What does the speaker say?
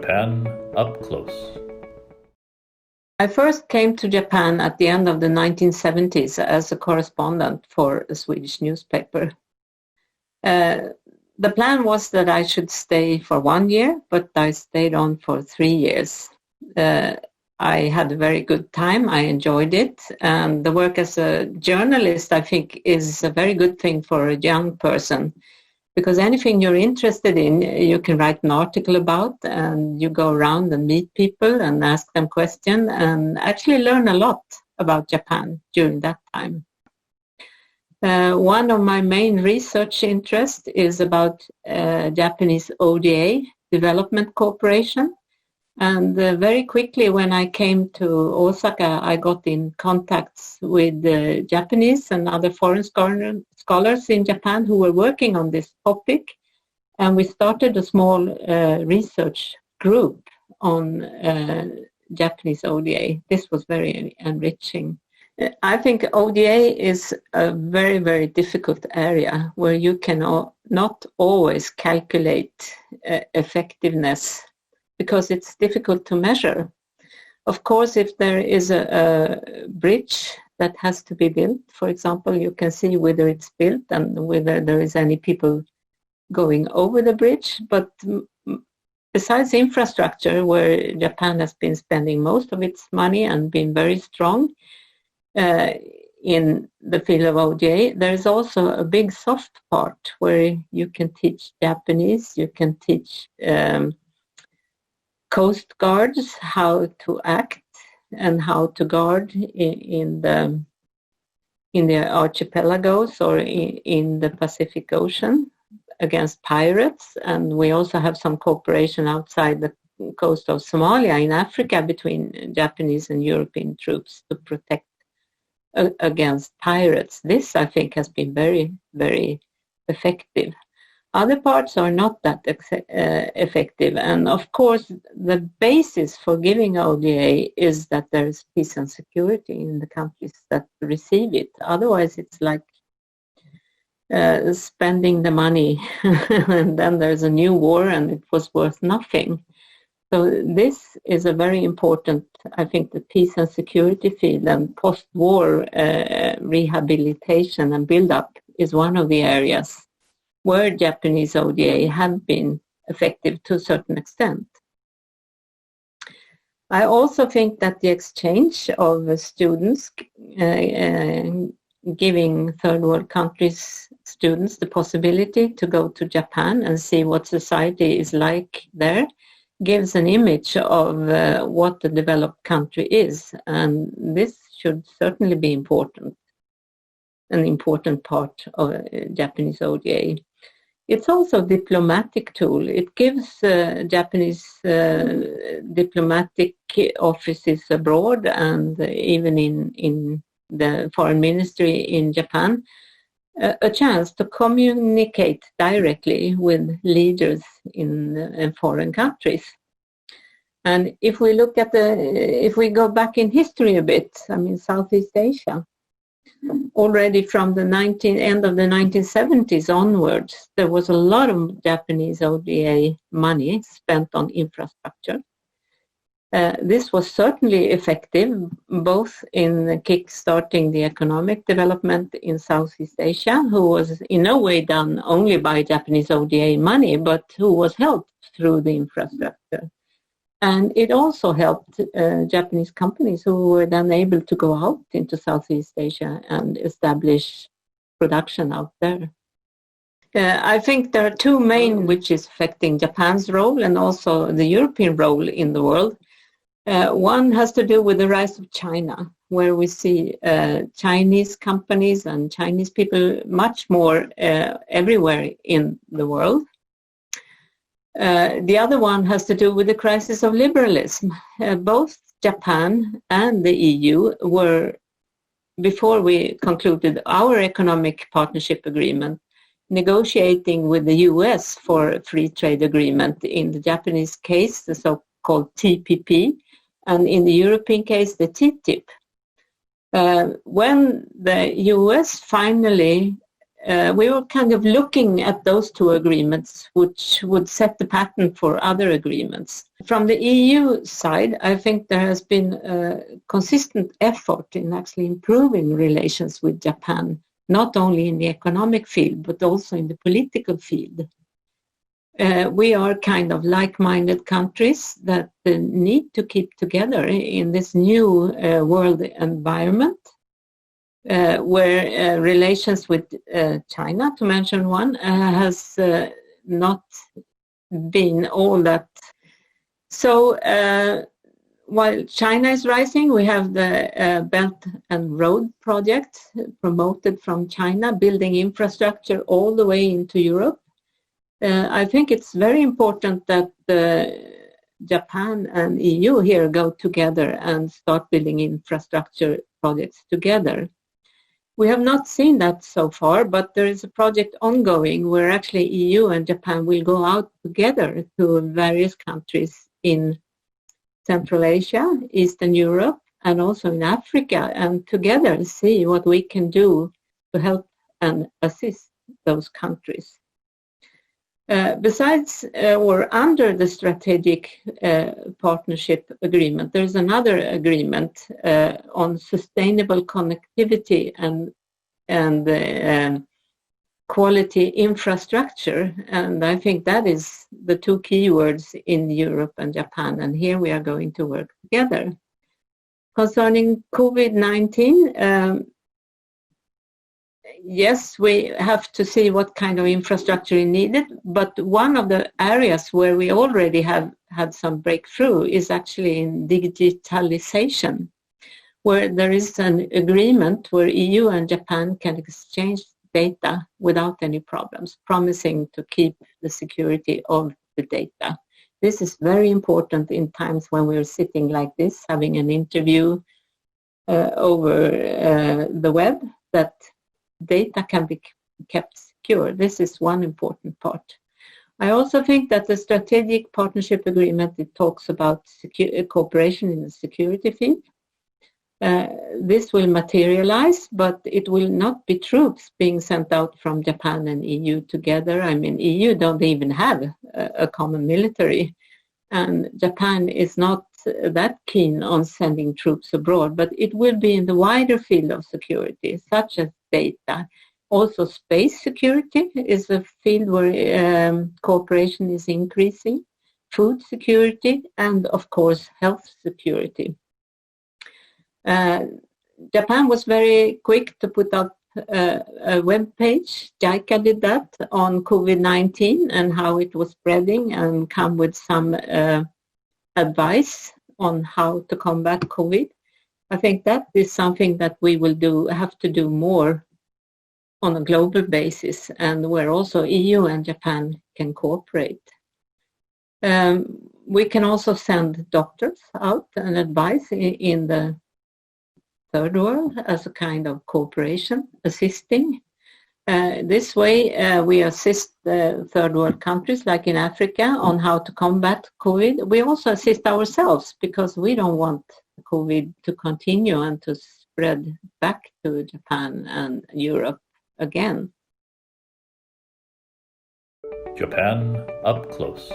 Japan up close. I first came to Japan at the end of the 1970s as a correspondent for a Swedish newspaper. The plan was that I should stay for 1 year, but I stayed on for 3 years. I had a very good time. I enjoyed it. And the work as a journalist, I think, is a very good thing for a young person, because anything you're interested in, you can write an article about, and you go around and meet people and ask them questions and actually learn a lot about Japan during that time. One of my main research interests is about Japanese ODA, Development Cooperation. And very quickly when I came to Osaka, I got in contacts with Japanese and other foreign scholars in Japan who were working on this topic. And we started a small research group on Japanese ODA. This was very enriching. I think ODA is a very, very difficult area where you can not always calculate effectiveness, because it's difficult to measure. Of course, if there is a bridge that has to be built, for example, you can see whether it's built and whether there is any people going over the bridge. But besides infrastructure, where Japan has been spending most of its money and been very strong in the field of ODA, there is also a big soft part where you can teach Japanese, you can teach coast guards how to act and how to guard in the archipelagos or in the Pacific Ocean against pirates. And we also have some cooperation outside the coast of Somalia in Africa between Japanese and European troops to protect against pirates. This, I think, has been very, very effective. Other parts are not that effective. And of course, the basis for giving ODA is that there is peace and security in the countries that receive it. Otherwise, it's like spending the money and then there's a new war and it was worth nothing. So this is a very important, I think, the peace and security field and post-war rehabilitation and build-up is one of the areas where Japanese ODA have been effective to a certain extent. I also think that the exchange of students, giving third world countries students the possibility to go to Japan and see what society is like there, gives an image of what the developed country is. And this should certainly be important, an important part of Japanese ODA. It's also a diplomatic tool. It gives Japanese diplomatic offices abroad and even in the foreign ministry in Japan a chance to communicate directly with leaders in foreign countries. And if we look at if we go back in history a bit, I mean, Southeast Asia, already from the end of the 1970s onwards, there was a lot of Japanese ODA money spent on infrastructure. This was certainly effective, both in kick-starting the economic development in Southeast Asia, who was in no way done only by Japanese ODA money, but who was helped through the infrastructure. And it also helped Japanese companies who were then able to go out into Southeast Asia and establish production out there. I think there are two main which is affecting Japan's role and also the European role in the world. One has to do with the rise of China, where we see Chinese companies and Chinese people much more everywhere in the world. The other one has to do with the crisis of liberalism. Both Japan and the EU were, before we concluded our economic partnership agreement, negotiating with the US for a free trade agreement. In the Japanese case, the so-called TPP, and in the European case, the TTIP. When the US finally we were kind of looking at those two agreements, which would set the pattern for other agreements. From the EU side, I think there has been a consistent effort in actually improving relations with Japan, not only in the economic field, but also in the political field. We are kind of like-minded countries that need to keep together in this new world environment, where relations with China, to mention one, has not been all that. So while China is rising, we have the Belt and Road project promoted from China, building infrastructure all the way into Europe. I think it's very important that Japan and EU here go together and start building infrastructure projects together. We have not seen that so far, but there is a project ongoing where actually EU and Japan will go out together to various countries in Central Asia, Eastern Europe, and also in Africa, and together see what we can do to help and assist those countries. Besides or under the strategic partnership agreement, there's another agreement on sustainable connectivity and quality infrastructure, and I think that is the two key words in Europe and Japan, and here we are going to work together. Concerning COVID-19, yes, we have to see what kind of infrastructure is needed, but one of the areas where we already have had some breakthrough is actually in digitalization, where there is an agreement where EU and Japan can exchange data without any problems, promising to keep the security of the data. This is very important in times when we're sitting like this, having an interview over the web, that data can be kept secure. This is one important part. I also think that the strategic partnership agreement, it talks about cooperation in the security field. This will materialize, but it will not be troops being sent out from Japan and EU together. I mean, EU don't even have a common military, and Japan is not that keen on sending troops abroad, but it will be in the wider field of security, such as data. Also, space security is a field where cooperation is increasing, food security, and of course, health security. Japan was very quick to put up a web page. JICA did that on COVID-19 and how it was spreading, and come with some advice on how to combat COVID. I think that is something that we will have to do more on a global basis, and where also EU and Japan can cooperate. We can also send doctors out and advise in the third world as a kind of cooperation, assisting. This way we assist the third world countries like in Africa on how to combat COVID. We also assist ourselves because we don't want COVID to continue and to spread back to Japan and Europe again. Japan up close.